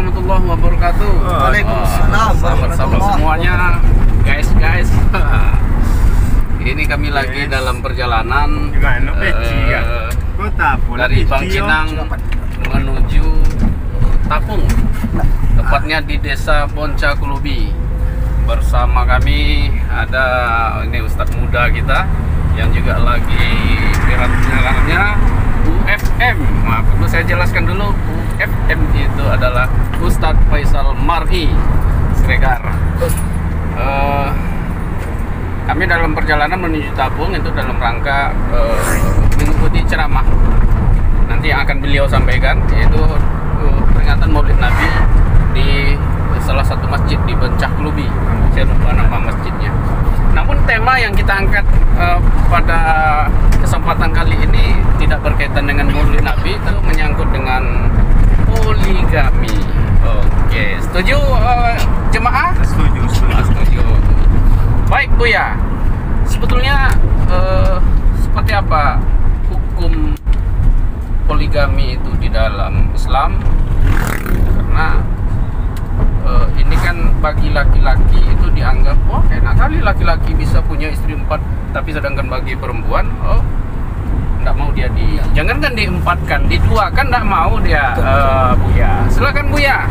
warahmatullahi wabarakatuh. Waalaikumsalam Sahabat-sahabat semuanya, guys. Ini kami lagi dalam perjalanan dari Bangkinang menuju Tapung, tepatnya di Desa Poncakulubi. Bersama kami ada ini Ustadz muda kita yang juga lagi jalannya UFM. Nah, perlu saya jelaskan dulu, UFM itu adalah Ustadz Faisal Mar'i Siregar. Kami dalam perjalanan menuju Tapung itu dalam rangka mengikuti ceramah nanti yang akan beliau sampaikan, yaitu peringatan Maulid Nabi di salah satu masjid di Poncakulubi. Saya lupa nama masjidnya. Namun tema yang kita angkat pada kesempatan kali ini tidak berkaitan dengan Maulid Nabi, itu menyangkut dengan poligami. Oke, setuju jemaah? Setuju. Baik Buya, sebetulnya seperti apa hukum poligami itu di dalam Islam? Karena ini kan bagi laki-laki itu dianggap, oh enak kali laki-laki bisa punya istri 4, tapi sedangkan bagi perempuan, oh enggak mau dia jangankan diempatkan, diduakan enggak mau dia. Buya, silakan Buya.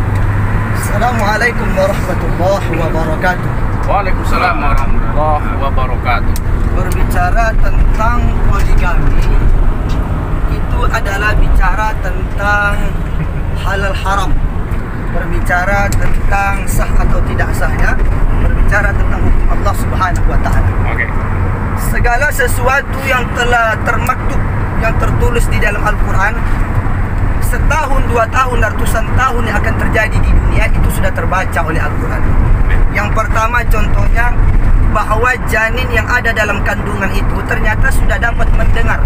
Assalamualaikum warahmatullahi wabarakatuh. Waalaikumsalam warahmatullahi wabarakatuh. Berbicara tentang poligami itu adalah bicara tentang halal haram, berbicara tentang sah atau tidak sahnya, berbicara tentang hukum Allah Subhanahu wa taala. Oke. Segala sesuatu yang telah termaktub, yang tertulis di dalam Al-Qur'an, setahun, 2 tahun, ratusan tahun yang akan terjadi di dunia itu sudah terbaca oleh Al-Qur'an. Yang pertama contohnya, bahwa janin yang ada dalam kandungan itu ternyata sudah dapat mendengar.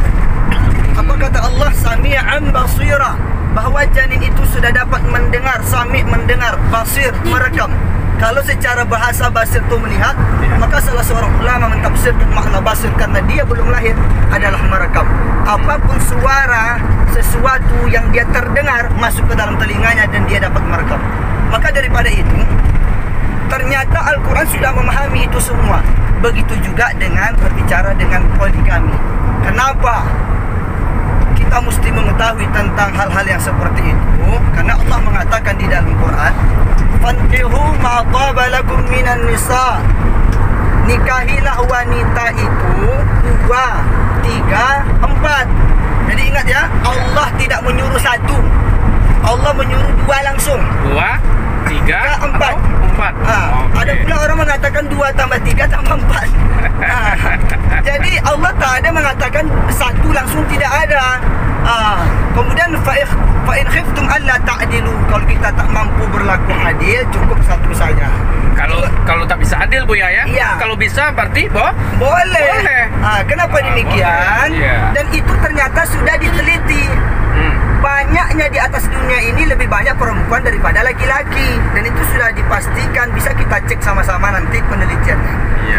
Apa kata Allah? Sami'an basira, bahwa janin itu sudah dapat mendengar. Sami' mendengar, basir merekam. Kalau secara bahasa basir itu melihat, maka salah seorang ulama mentafsirkan makna basir karena dia belum lahir adalah merekam. Apapun suara sesuatu yang dia terdengar masuk ke dalam telinganya dan dia dapat merekam. Maka daripada itu, ternyata Al-Quran sudah memahami itu semua. Begitu juga dengan berbicara dengan poligami. Kenapa kita mesti mengetahui tentang hal-hal yang seperti itu? Karena Allah mengatakan di dalam Quran, fankihu ma taba lakum minan nisa, nikahilah wanita itu 2, 3, 4. Jadi ingat ya, Allah tidak menyuruh 1, Allah menyuruh 2 langsung. 2, 3, 4. Ada pula orang mengatakan 2 tambah 3 tambah 4. Jadi Allah tak ada mengatakan 1 langsung, tidak ada. Kemudian fa'in khiftum alla ta'dilu, kalau kita tak mampu berlaku adil, cukup 1 saja. Kalau tak bisa adil Buya ya? Iya. Kalau bisa berarti boleh. Kenapa demikian? Boleh. Dan itu ternyata sudah diteliti. Banyaknya di atas dunia ini lebih banyak perempuan daripada laki-laki, dan itu sudah dipastikan, bisa kita cek sama-sama nanti penelitiannya.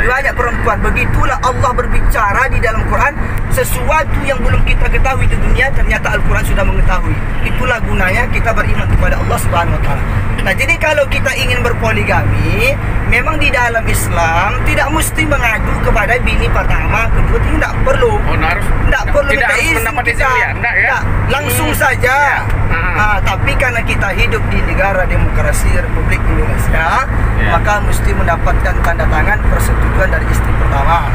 Banyak perempuan. Begitulah Allah berbicara di dalam Quran, sesuatu yang belum kita ketahui di dunia ternyata Al-Quran sudah mengetahui. Itulah gunanya kita beriman kepada Allah Subhanahu wa taala. Nah, jadi kalau kita ingin berpoligami, memang di dalam Islam tidak mesti mengadu kepada bini pertama, kedua, tidak perlu. Tidak perlu minta izin kita. Langsung saja. Tapi karena kita hidup di negara demokrasi Republik Indonesia, maka mesti mendapatkan tanda tangan persetujuan dari istri pertama.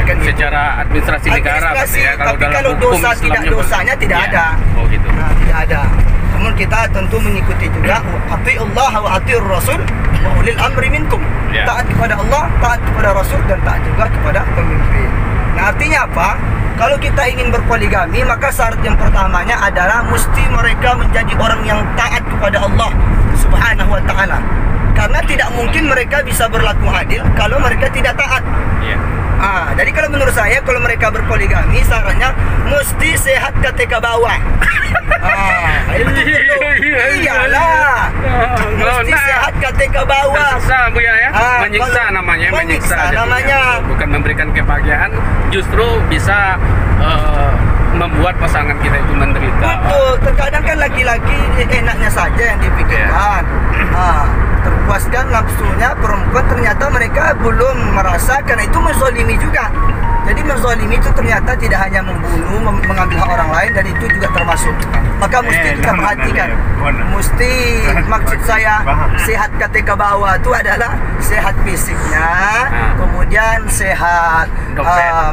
Kan secara administrasi negara, ya. Tapi kalau dosa tidak dosanya tidak ada. Oh gitu. Tidak ada. Namun kita tentu mengikuti juga atiullah wa atiur rasul wa ulil amri minkum. Taat kepada Allah, taat kepada Rasul, dan taat juga kepada pemimpin. Nah, artinya apa? Kalau kita ingin berpoligami, maka syarat yang pertamanya adalah mesti mereka menjadi orang yang taat kepada Allah Subhanahu wa taala. Karena tidak mungkin mereka bisa berlaku adil kalau mereka tidak taat. Jadi kalau menurut saya, kalau mereka berpoligami, syaratnya mesti sehat ketika bawah. Iyalah, mesti sehat ketika bawah. Menyiksa Buya ya? Menyiksa namanya. Bukan memberikan kebahagiaan, justru bisa membuat pasangan kita itu menderita. Betul, terkadang kan laki-laki enaknya saja yang dipikirkan. Terpuaskan nafsunya, perempuan ternyata mereka belum merasakan, itu menzolimi juga. Jadi menzolimi itu ternyata tidak hanya membunuh, mengambil hak orang lain, dan itu juga termasuk. Maka mesti kita perhatikan. Mesti, maksud saya sehat ketika bawah itu adalah sehat fisiknya, kemudian sehat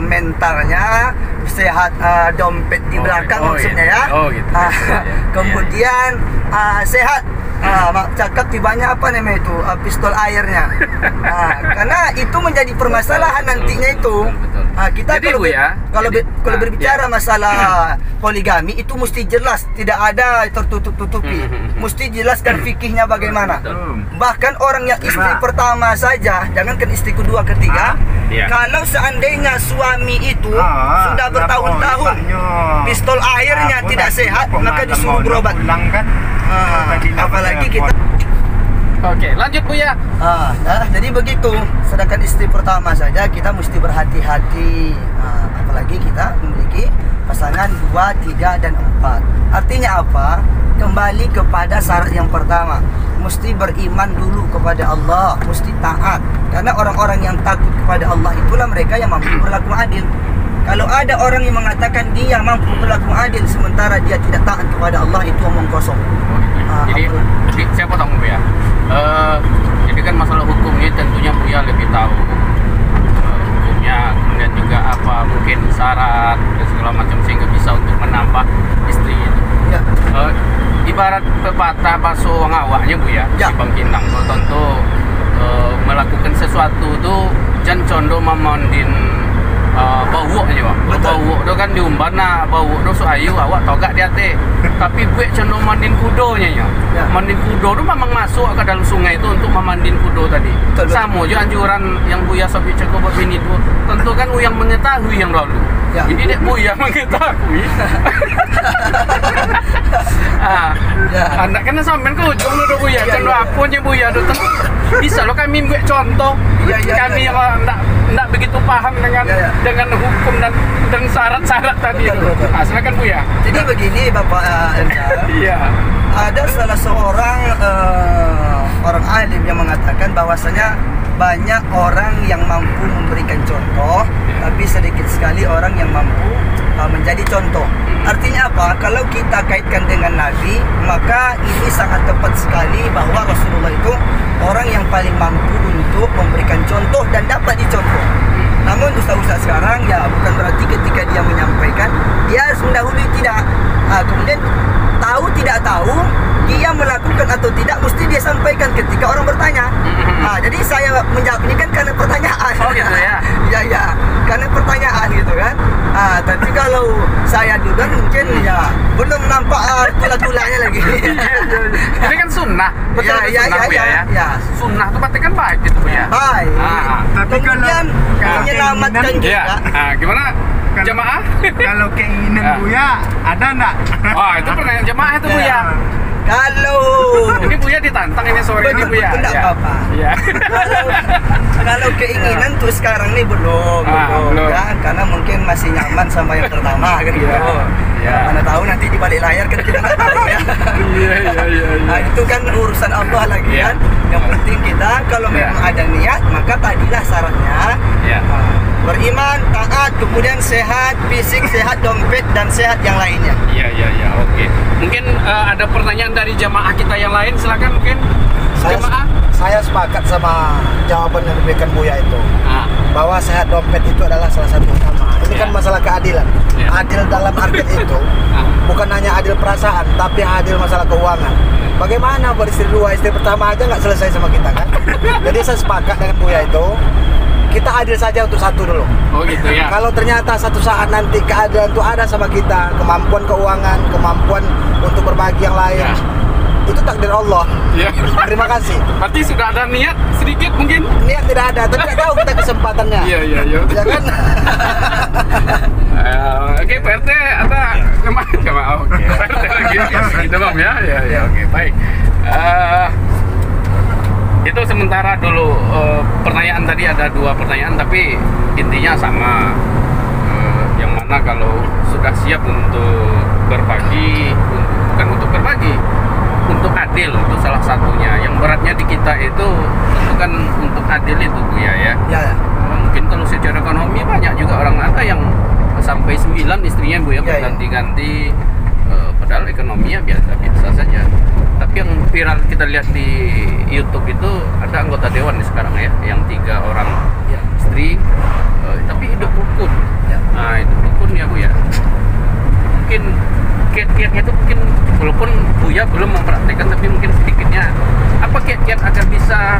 mentalnya, sehat dompet di belakang maksudnya ya. Gitu. Kemudian sehat cakap tibanya apa namanya itu pistol airnya. Karena itu menjadi permasalahan nantinya itu. Kita jadi, kalau berbicara masalah poligami itu mesti jelas, tidak ada tertutup-tutupi. Mesti jelaskan fikihnya bagaimana. Bahkan orang yang istri pertama saja, jangankan istri kedua, ketiga, kalau seandainya suami itu sudah bertahun-tahun pistol airnya tidak sehat, maka disuruh berobat. Apalagi kita. Oke, lanjut Buya. Jadi begitu. Sedangkan istri pertama saja kita mesti berhati-hati. Apalagi kita memiliki pasangan 2, 3, dan 4. Artinya apa? Kembali kepada syarat yang pertama. Mesti beriman dulu kepada Allah, mesti taat. Karena orang-orang yang takut kepada Allah itulah mereka yang mampu berlaku adil. Kalau ada orang yang mengatakan dia mampu berlaku adil sementara dia tidak taat kepada Allah, itu omong kosong. Jadi saya potong Bu ya. Jadi kan masalah hukumnya tentunya Buya lebih tahu hukumnya, kemudian juga apa mungkin syarat dan segala macam sehingga bisa untuk menambah istri itu. Ya. Ibarat pepatah basuh wang awaknya Bu ya, Ya. si Bang Kintang tentu melakukan sesuatu itu jangan condong memandin bau aja Pak. Bau itu kan diumbar, nah bau itu suayu awak togak dia teh. Tapi gue condong mandin kudonya ya. Mandin kudo itu memang masuk ke dalam sungai itu untuk memandin kudo tadi. Sama aja anjuran yang Buya Sofi Ceko buat ini itu. Tentu kan yang mengetahui yang lalu. Ini dek Buya mengetahui. Anda kena sampean ke ujung lo Buya. Condong apa aja Buya itu bisa lo kami buat contoh. Kami yang enggak begitu paham dengan hukum dan syarat-syarat tadi itu. Silakan Buya. Jadi begini Bapak Iya. Ada salah seorang orang alim yang mengatakan bahwasanya banyak orang yang mampu memberikan contoh, tapi sedikit sekali orang yang mampu menjadi contoh. Artinya apa? Kalau kita kaitkan dengan Nabi, maka ini sangat tepat sekali bahwa Rasulullah itu orang yang paling mampu untuk memberikan contoh dan dapat dicontoh. Namun ustaz-ustaz sekarang ya bukan berarti ketika dia menyampaikan dia harus mendahului, tidak. Kemudian tahu tidak tahu, dia melakukan atau tidak mesti dia sampaikan ketika orang bertanya. Jadi saya menjawab ini kan karena pertanyaan. Oh gitu ya. Ya, karena pertanyaan gitu kan. Tapi kalau saya dulu mungkin ya belum nampak tulah-tulahnya lagi. Ini kan sunnah, betul sunnah Bu ya. Sunnah itu berarti kan baik gitu Bu ya. Baik. Tapi kemudian menyelamatkan juga. Gimana? Jamaah? Kalau keinginan Buya ada enggak? Wah, itu pertanyaan jamaah itu Buya. Kalau ini Buya ditantang ini sore ini Buya. Tidak apa-apa. Iya. Kalau keinginan tuh sekarang nih belum. Ya, karena mungkin masih nyaman sama yang pertama kan gitu. Mana tahu nanti di balik layar kan kita nggak tahu ya. Iya. Itu kan urusan Allah lagi kan. Yang penting kita kalau memang ada niat, maka tadilah syaratnya. Beriman, taat, kemudian sehat fisik, sehat dompet, dan sehat yang lainnya. Iya, oke. Mungkin ada pertanyaan dari jamaah kita yang lain, silakan mungkin. Saya sepakat sama jawaban yang diberikan Buya itu. Bahwa sehat dompet itu adalah salah satu utama. Ini kan masalah keadilan. Adil dalam arti itu bukan hanya adil perasaan, tapi adil masalah keuangan. Bagaimana beristri dua, istri pertama aja nggak selesai sama kita kan? Jadi saya sepakat dengan Buya itu. Kita adil saja untuk satu dulu. Oh gitu ya. Kalau ternyata satu saat nanti keadilan itu ada sama kita, kemampuan keuangan, kemampuan untuk berbagi yang lain, itu takdir Allah. Terima kasih. Berarti sudah ada niat sedikit mungkin? Niat tidak ada, tapi tidak tahu kita kesempatannya. Iya. Ya kan? Oke, Pak RT ada kemana? Oke, Pak RT lagi. Gitu Bang ya. Ya, oke, baik. Itu sementara dulu pertanyaan tadi ada 2 pertanyaan tapi intinya sama yang mana mana kalau sudah siap untuk berbagi, bukan untuk berbagi, untuk adil itu salah satunya. Yang beratnya di kita itu kan untuk adil itu Buya ya. Ya. Mungkin kalau secara ekonomi banyak juga orang ada yang sampai 9 istrinya Buya berganti-ganti, padahal ekonominya biasa-biasa saja. Tapi yang viral kita lihat di YouTube itu ada anggota dewan nih sekarang ya, yang 3 orang istri, tapi hidup rukun. Nah, hidup rukun ya Buya. Mungkin kiat-kiatnya itu mungkin walaupun Buya belum mempraktekkan, tapi mungkin sedikitnya apa kiat-kiat agar bisa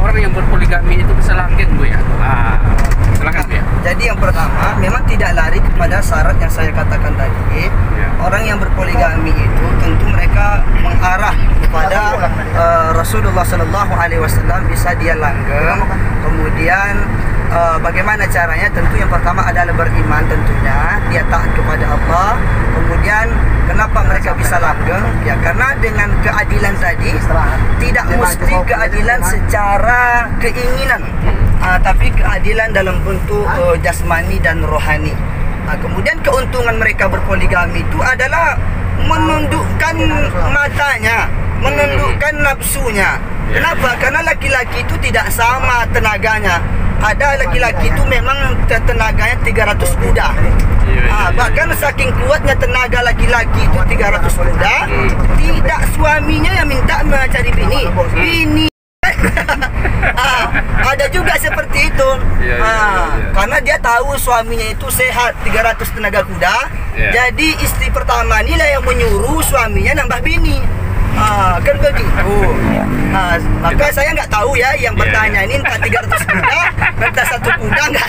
orang yang berpoligami itu bisa langgeng Buya. Silakan Buya. Jadi yang pertama, memang tidak lari kepada syarat yang saya katakan tadi. Orang yang berpoligami itu tentu mereka mengarah kepada Rasulullah Sallallahu Alaihi Wasallam, bisa dia langgeng. Kemudian bagaimana caranya? Tentu yang pertama adalah beriman tentunya, dia taat kepada Allah. Kemudian kenapa mereka bisa langgeng? Ya karena dengan keadilan tadi, tidak mesti keadilan secara keinginan, tapi keadilan dalam bentuk jasmani dan rohani. Kemudian keuntungan mereka berpoligami itu adalah menundukkan matanya, menundukkan nafsunya. Kenapa? Karena laki-laki itu tidak sama tenaganya. Ada laki-laki itu memang tenaganya 300 kuda. Bahkan saking kuatnya tenaga laki-laki itu 300 kuda, tidak suaminya yang minta mencari bini. Ada juga seperti itu. Karena dia tahu suaminya itu sehat, 300 tenaga kuda. Jadi istri pertama inilah yang menyuruh suaminya nambah bini. Kan begitu. Maka saya nggak tahu ya yang bertanya ini entah 300 kuda, entah 1 kuda nggak.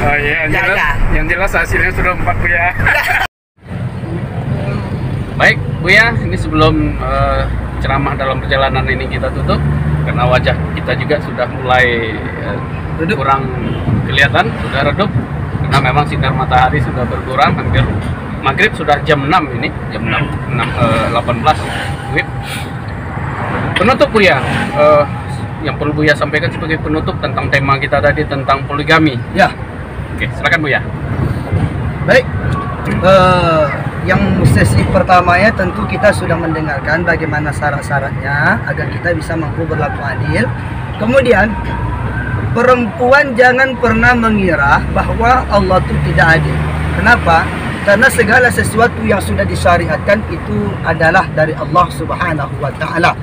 Oh iya, yang jelas hasilnya sudah 4 Buya. Baik Buya, ini sebelum ceramah dalam perjalanan ini kita tutup karena wajah kita juga sudah mulai kurang kelihatan, sudah redup karena memang sinar matahari sudah berkurang, hampir maghrib sudah jam 6 ini, jam 18 WIB. Penutup Buya, yang perlu Buya sampaikan sebagai penutup tentang tema kita tadi tentang poligami. Ya. Oke, silakan Buya. Baik. Yang sesi pertamanya tentu kita sudah mendengarkan bagaimana syarat-syaratnya agar kita bisa mampu berlaku adil. Kemudian perempuan jangan pernah mengira bahwa Allah itu tidak adil. Kenapa? Karena segala sesuatu yang sudah disyariatkan itu adalah dari Allah Subhanahu wa taala.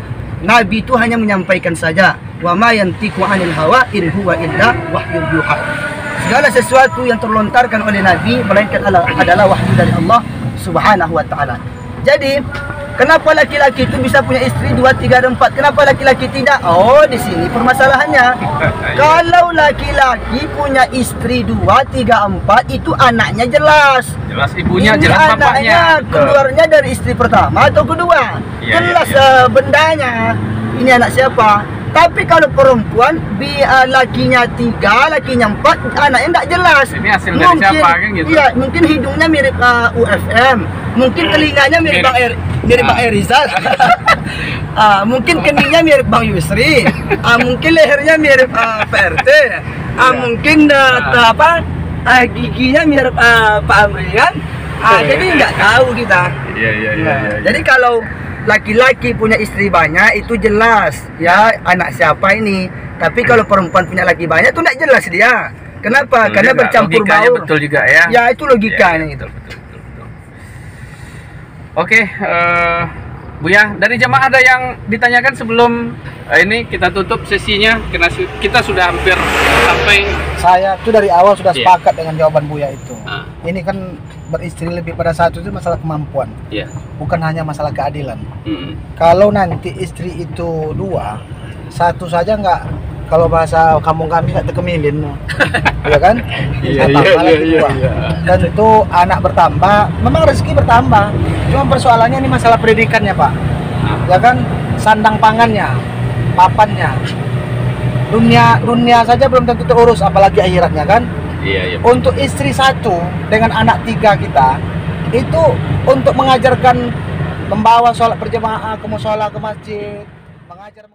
Nabi itu hanya menyampaikan saja, wa ma yantiqu 'anil hawa in huwa illa wahyun yuha. Segala sesuatu yang terlontarkan oleh Nabi melainkan adalah wahyu dari Allah Subhanahu wa taala. Jadi, kenapa laki-laki itu bisa punya istri 2, 3 dan 4? Kenapa laki-laki tidak? Oh, di sini permasalahannya. Kalau laki-laki punya istri 2, 3, 4 itu anaknya jelas. Jelas ibunya, ini jelas bapaknya. Keluarnya dari istri pertama atau kedua. Jelas bendanya. Ini anak siapa? Tapi kalau perempuan, lakinya 3, lakinya 4, anaknya tidak jelas. Ini hasil dari siapa kan gitu? Iya, mungkin hidungnya mirip UFM, mungkin telinganya mirip Bang Erizal, mungkin keningnya mirip Bang Yusri, mungkin lehernya mirip PRT, mungkin giginya mirip Pak Amrian. Jadi nggak tahu kita. Iya. Jadi kalau laki-laki punya istri banyak itu jelas ya anak siapa ini. Tapi kalau perempuan punya laki banyak itu tidak jelas dia. Kenapa? Karena bercampur baur. Betul juga ya. Ya itu logikanya itu. Betul. Oke, Buya, dari jamaah ada yang ditanyakan sebelum ini kita tutup sesinya? Karena kita sudah hampir sampai. Saya tuh dari awal sudah sepakat dengan jawaban Buya itu. Ini kan beristri lebih pada satu itu masalah kemampuan, bukan hanya masalah keadilan. Kalau nanti istri itu 2, 1 saja nggak, kalau bahasa kampung kami nggak tekemilin, ya kan? Tentu anak bertambah, memang rezeki bertambah. Cuma persoalannya ini masalah pendidikannya Pak, ya kan? Sandang pangannya, papannya, dunia saja belum tentu terurus, apalagi akhiratnya kan? Untuk istri 1 dengan anak 3 kita itu untuk mengajarkan, membawa sholat berjamaah ke musola, ke masjid, mengajar